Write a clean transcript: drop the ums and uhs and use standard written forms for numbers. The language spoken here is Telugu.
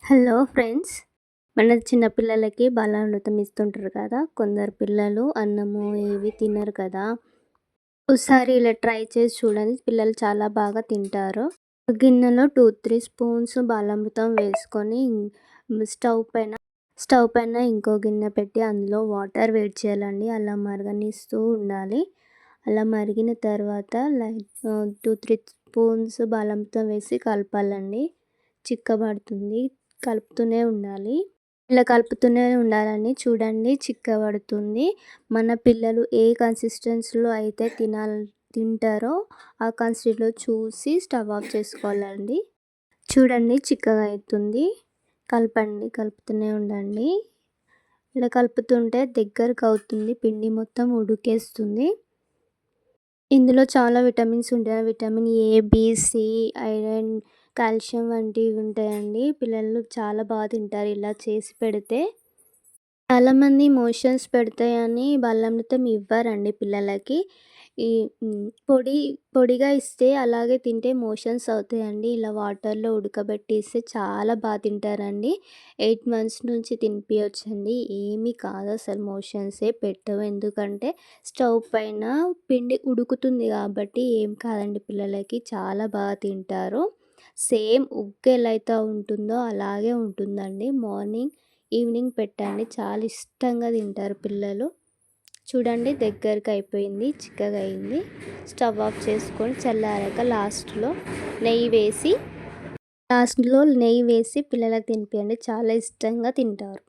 Hello friends. మన చిన్న పిల్లలకి బాలామృతం ఇస్తుంటారు కదా! కొందరు పిల్లలు అన్నము ఇవి తినరు కదా! ఒకసారి ఇలా ట్రై చేసి చూడండి. పిల్లలు చాలా బాగా తింటారు. ఒక గిన్నెలో 2, 3 స్పూన్స్ బాలామృతం వేసుకొని స్టవ్ పైన ఇంకో గిన్నె పెట్టి అందులో వాటర్ వేడి చేయాలండి. అలా మరగనిస్తూ ఉండాలి. అలా మరిగిన తర్వాత 2, 3 స్పూన్స్ బాలామృతం వేసి కలపాలండి. చిక్కబడుతుంది. కలుపుతూనే ఉండాలి. ఇలా కలుపుతూనే ఉండాలండి. చూడండి చిక్కబడుతుంది. మన పిల్లలు ఏ కన్సిస్టెన్సీలో అయితే తింటారో ఆ కన్సిస్టెన్సీలో చూసి స్టవ్ ఆఫ్ చేసుకోవాలండి. చూడండి చిక్కగా అవుతుంది. కలపండి. కలుపుతూనే ఉండండి. ఇలా కలుపుతుంటే దగ్గరకు అవుతుంది. పిండి మొత్తం ఉడికేస్తుంది. ఇందులో చాలా విటమిన్స్ ఉంటాయి. Vitamin A, B, C, iron, calcium వంటివి ఉంటాయండి. పిల్లలు చాలా బాగా తింటారు ఇలా చేసి పెడితే. చాలామంది మోషన్స్ పెడతాయని బాలామృతం ఇవ్వరండి పిల్లలకి. ఈ పొడిగా ఇస్తే అలాగే తింటే మోషన్స్ అవుతాయండి. ఇలా వాటర్‌లో ఉడకబెట్టి ఇస్తే చాలా బాగా తింటారండి. 8 మంత్స్ నుంచి తినిపియొచ్చండి. ఏమీ కాదసలు మోషన్సే పెట్టవు. ఎందుకంటే స్టవ్ పైన పిండి ఉడుకుతుంది కాబట్టి ఏం కాదండి పిల్లలకి. చాలా బాగా తింటారు. సేమ్ ఉగ్గు ఎలా అయితే ఉంటుందో అలాగే ఉంటుందండి. మార్నింగ్, ఈవినింగ్ పెట్టండి. చాలా ఇష్టంగా తింటారు పిల్లలు. చూడండి దగ్గరికి అయిపోయింది. చిక్కగా అయింది. స్టవ్ ఆఫ్ చేసుకొని చల్లారాక లాస్ట్‌లో నెయ్యి వేసి పిల్లలకి తినిపియండి. చాలా ఇష్టంగా తింటారు.